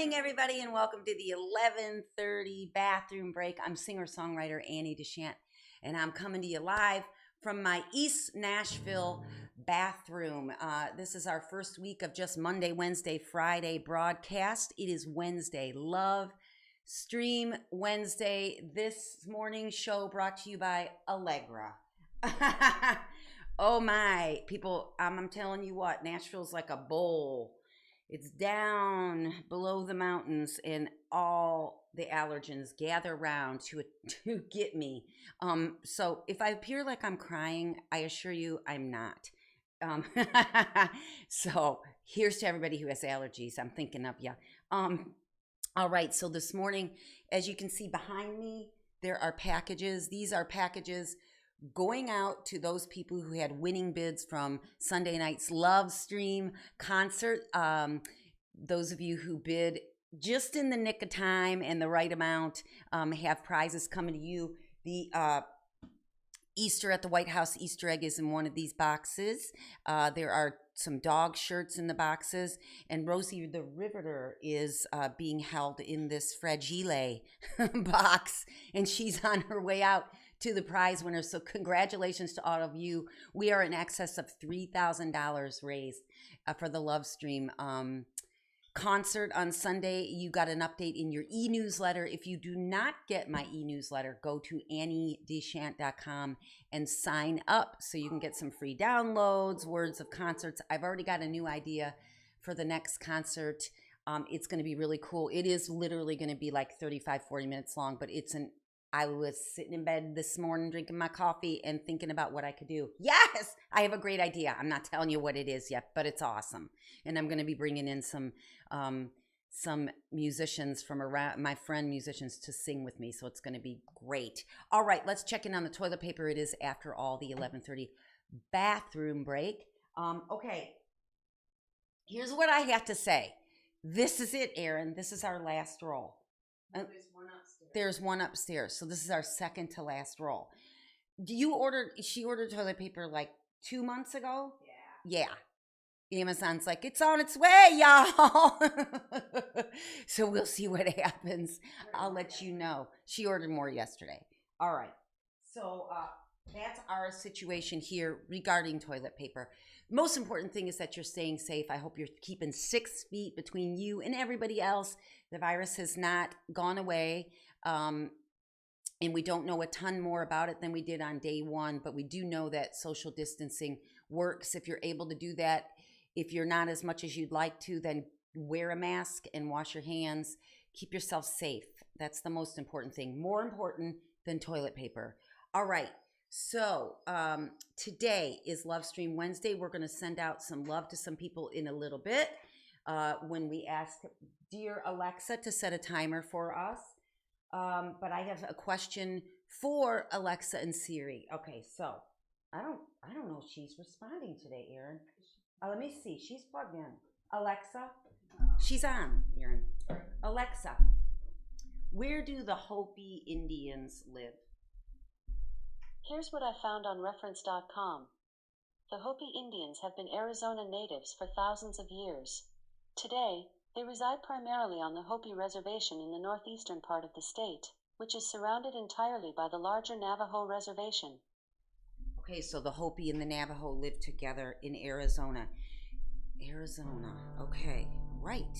morning, everybody, and welcome to the 11:30 bathroom break. I'm singer-songwriter Annie DeChant, and I'm coming to you live from my East Nashville bathroom. This is our first week of just Monday, Wednesday, Friday broadcast. It is Wednesday, Lovestream Wednesday. This morning's show brought to you by Allegra. Oh my, people, I'm telling you what, Nashville's like a bowl. It's down below the mountains, and all the allergens gather around to get me. So if I appear like I'm crying, I assure you I'm not. Um, so here's to everybody who has allergies. I'm thinking of you. All right. So this morning, as you can see behind me, there are packages. These are packages going out to those people who had winning bids from Sunday night's Lovestream concert. Those of you who bid just in the nick of time and the right amount have prizes coming to you. The Easter at the White House Easter egg is in one of these boxes. There are some dog shirts in the boxes, and Rosie the Riveter is being held in this fragile box, and she's on her way out to the prize winner. So congratulations to all of you. We are in excess of $3,000 raised for the Lovestream concert on Sunday. You got an update in your e-newsletter. If you do not get my e-newsletter, go to anniedechant.com and sign up so you can get some free downloads, words of concerts. I've already got a new idea for the next concert. It's going to be really cool. It is literally going to be like 40 minutes long, but I was sitting in bed this morning drinking my coffee and thinking about what I could do. Yes, I have a great idea. I'm not telling you what it is yet, but it's awesome. And I'm going to be bringing in some musicians from around, my friend musicians, to sing with me. So it's going to be great. All right, let's check in on the toilet paper. It is, after all, the 11:30 bathroom break. Okay, here's what I have to say. This is it, Aaron. This is our last roll. There's one upstairs. There's one upstairs. So this is our second to last roll. She ordered toilet paper like 2 months ago? Yeah. Yeah. Amazon's like, it's on its way, y'all. So we'll see what happens. I'll let you know. She ordered more yesterday. All right. So that's our situation here regarding toilet paper. Most important thing is that you're staying safe. I hope you're keeping 6 feet between you and everybody else. The virus has not gone away, and we don't know a ton more about it than we did on day one, but we do know that social distancing works. If you're able to do that, if you're not as much as you'd like to, then wear a mask and wash your hands. Keep yourself safe. That's the most important thing, more important than toilet paper. All right. So today is Lovestream Wednesday. We're going to send out some love to some people in a little bit when we ask dear Alexa to set a timer for us. But I have a question for Alexa and Siri. Okay, so I don't know if she's responding today, Aaron. Let me see. She's plugged in. Alexa, she's on, Aaron. Alexa, where do the Hopi Indians live? Here's what I found on reference.com. The Hopi Indians have been Arizona natives for thousands of years. Today, they reside primarily on the Hopi Reservation in the northeastern part of the state, which is surrounded entirely by the larger Navajo Reservation. Okay, so the Hopi and the Navajo live together in Arizona. Arizona, okay, right.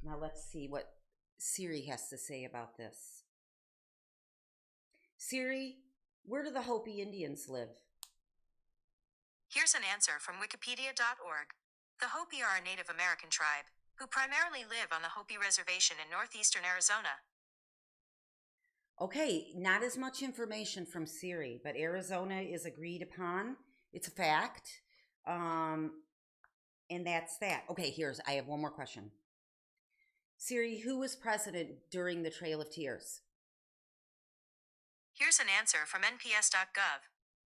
Now let's see what Siri has to say about this. Siri, where do the Hopi Indians live? Here's an answer from wikipedia.org. The Hopi are a Native American tribe who primarily live on the Hopi Reservation in northeastern Arizona. Okay, not as much information from Siri, but Arizona is agreed upon. It's a fact. And that's that. Okay, I have one more question. Siri, who was president during the Trail of Tears? Here's an answer from nps.gov.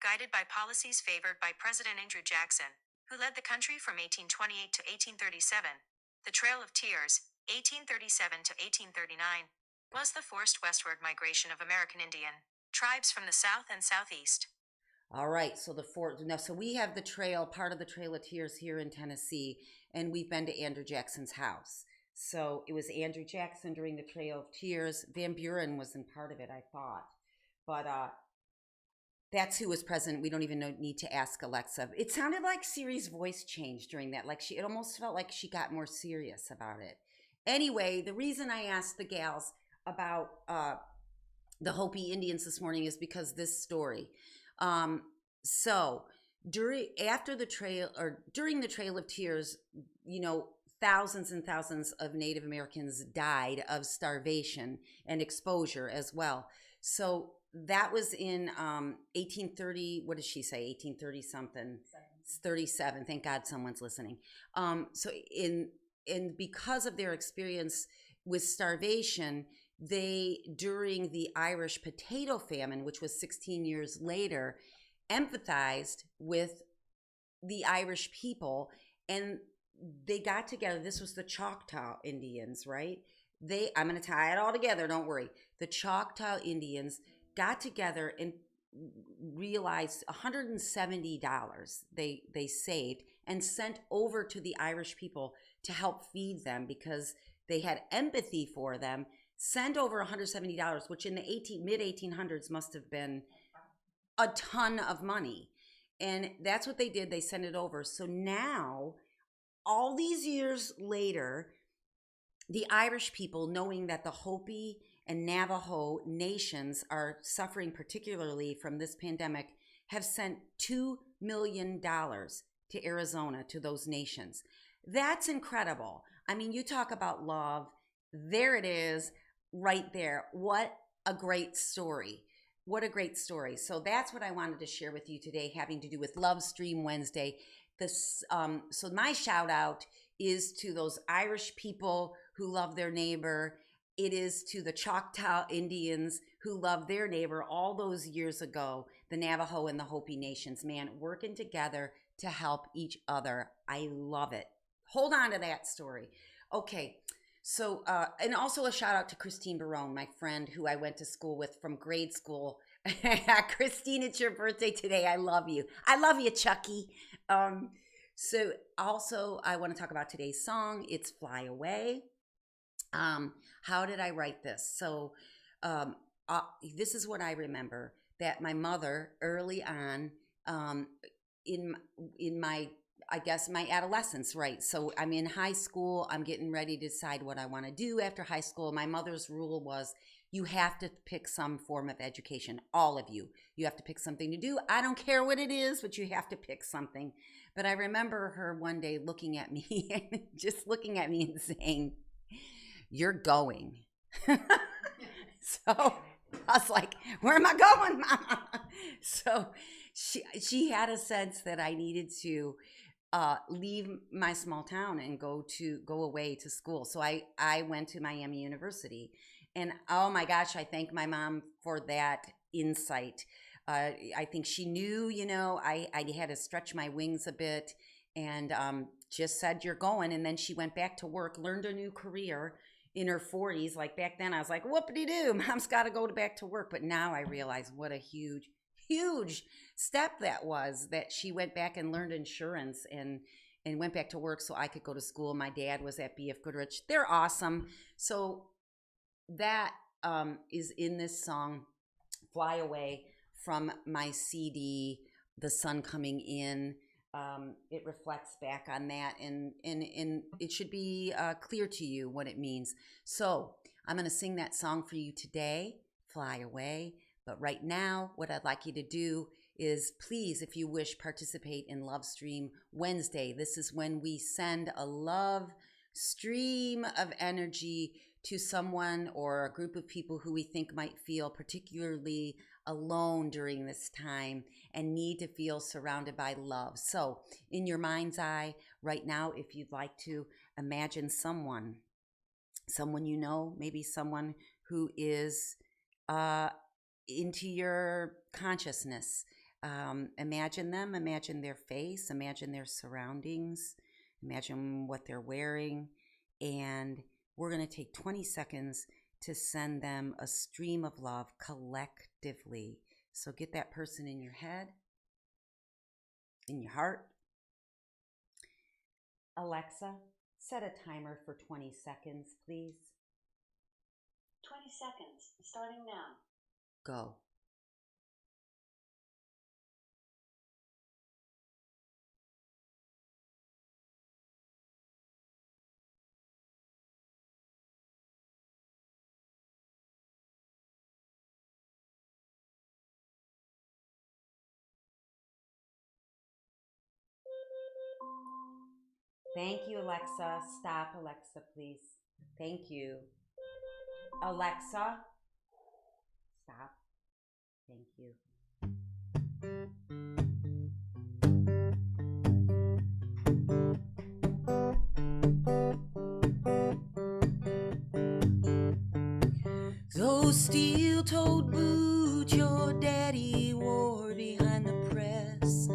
Guided by policies favored by President Andrew Jackson, who led the country from 1828 to 1837, the Trail of Tears, 1837 to 1839, was the forced westward migration of American Indian tribes from the south and southeast. All right, so so we have the trail, part of the Trail of Tears here in Tennessee, and we've been to Andrew Jackson's house. So it was Andrew Jackson during the Trail of Tears. Van Buren was in part of it, I thought. But that's who was present. We don't even need to ask Alexa. It sounded like Siri's voice changed during that. Like it almost felt like she got more serious about it. Anyway, the reason I asked the gals about the Hopi Indians this morning is because this story. So during the Trail of Tears, thousands and thousands of Native Americans died of starvation and exposure as well. So that was in 1830. What does she say? 1830 something. 37. Thank God someone's listening. So because of their experience with starvation, during the Irish potato famine, which was 16 years later, empathized with the Irish people, and they got together. This was the Choctaw Indians, right? I'm going to tie it all together, don't worry. The Choctaw Indians got together and realized $170 they saved and sent over to the Irish people to help feed them because they had empathy for them. Sent over $170, which in the mid 1800s must have been a ton of money. And that's what they did. They sent it over. So now, all these years later, the Irish people, knowing that the Hopi and Navajo nations are suffering particularly from this pandemic, have sent $2 million to Arizona, to those nations. That's incredible. I mean, you talk about love. There it is, right there. What a great story. What a great story. So that's what I wanted to share with you today, having to do with Lovestream Wednesday. So my shout out is to those Irish people who love their neighbor. It is to the Choctaw Indians who loved their neighbor all those years ago, the Navajo and the Hopi nations, man, working together to help each other. I love it. Hold on to that story. Okay. So, and also a shout out to Christine Barone, my friend who I went to school with from grade school. Christine, it's your birthday today. I love you. I love you, Chucky. So also I want to talk about today's song. It's Fly Away. How did I write this? So, this is what I remember, that my mother early on, in my, I guess, my adolescence, right? So I'm in high school. I'm getting ready to decide what I want to do after high school. My mother's rule was, you have to pick some form of education. All of you. You have to pick something to do. I don't care what it is, but you have to pick something. But I remember her one day looking at me and just looking at me and saying, "You're going." So I was like, "Where am I going, Mama?" So she had a sense that I needed to leave my small town and go away to school. So I went to Miami University, and oh my gosh, I thank my mom for that insight. I think she knew, I had to stretch my wings a bit, and just said, "You're going." And then she went back to work, learned a new career in her 40s. Like back then I was like, whoopity-doo, Mom's got to go back to work. But now I realize what a huge step that was, that she went back and learned insurance and went back to work so I could go to school. My dad was at BF Goodrich. They're awesome. So that is in this song, Fly Away, from my CD, The Sun Coming In. It reflects back on that, and it should be clear to you what it means. So I'm going to sing that song for you today, Fly Away. But right now, what I'd like you to do is, please, if you wish, participate in Lovestream Wednesday. This is when we send a love stream of energy to someone or a group of people who we think might feel particularly alone during this time and need to feel surrounded by love. So in your mind's eye right now, if you'd like to imagine someone you know, maybe someone who is into your consciousness, imagine them, imagine their face, imagine their surroundings, imagine what they're wearing, and we're going to take 20 seconds to send them a stream of love collectively. So get that person in your head, in your heart. Alexa, Set a timer for 20 seconds, please. 20 seconds, starting now. Go. Thank you, Alexa. Stop, Alexa, please. Thank you. Alexa, stop. Thank you. Those steel-toed boots your daddy wore behind the press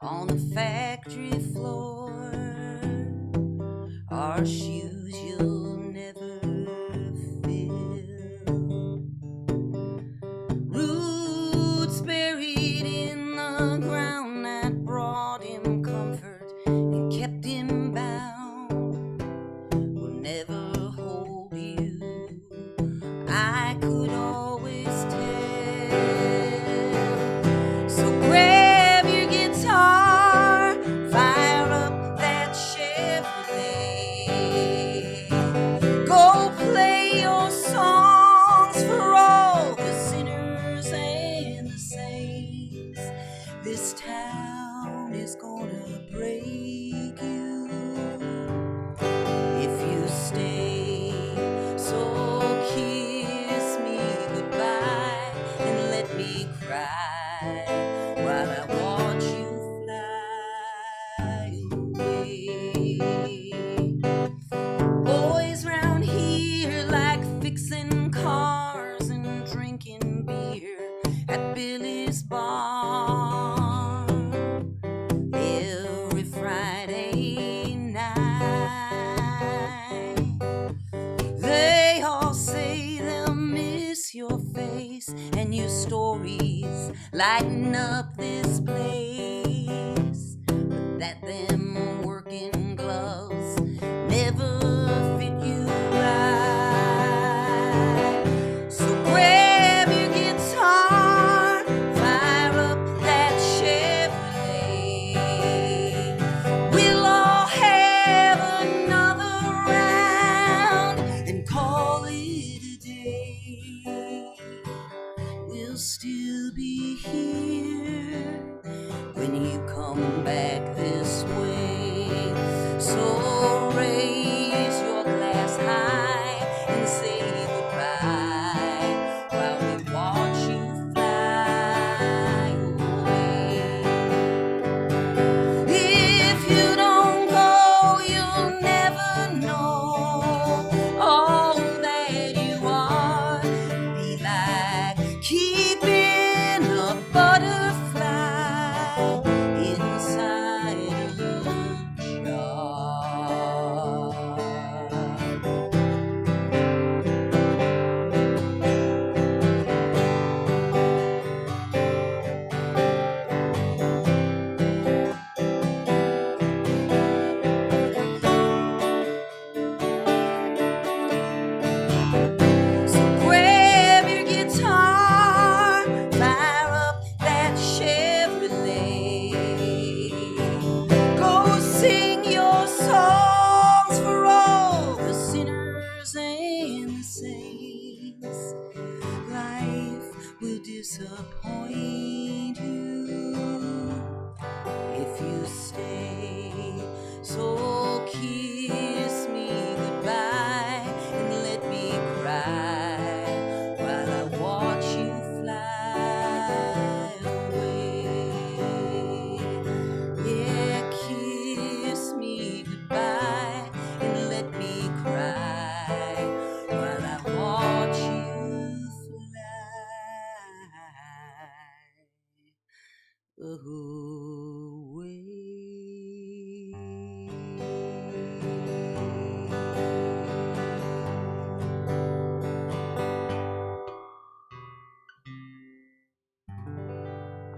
on the factory floor are shoes you'll never fill. Roots buried in the ground that brought him comfort and kept him bound will never hold you. I could always tell. So grab your guitar, fire up that Chevrolet. Go play your songs for all the sinners and the saints. This town is gonna break you if you stay. So kiss me goodbye and let me cry while I watch you fly away. Boys round here like fixing cars and drinking beer at Billy's bar every Friday night. They all say they'll miss your face and your stories lighten up this place, but that them working gloves never fit you right. So grab your guitar, fire up that Chevrolet. We'll all have another round and call it a day. We'll still be here when you come back this way. So raise your glass high and say goodbye while we watch you fly away. If you don't go, you'll never know all that you are. Be like keeping a butterfly inside a jar. So grab your guitar, fire up that Chevrolet. Go sing your songs for all the sinners and the saints. Life will disappoint you if you stay. So kiss me goodbye and let me cry while I watch you fly away. Yeah, kiss me goodbye and let me cry while I watch you fly away.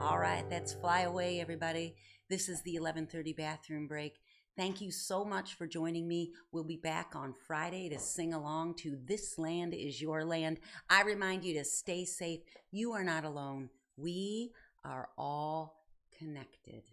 All right, that's Fly Away, everybody. This is the 11:30 bathroom break. Thank you so much for joining me. We'll be back on Friday to sing along to This Land Is Your Land. I remind you to stay safe. You are not alone. We are all connected.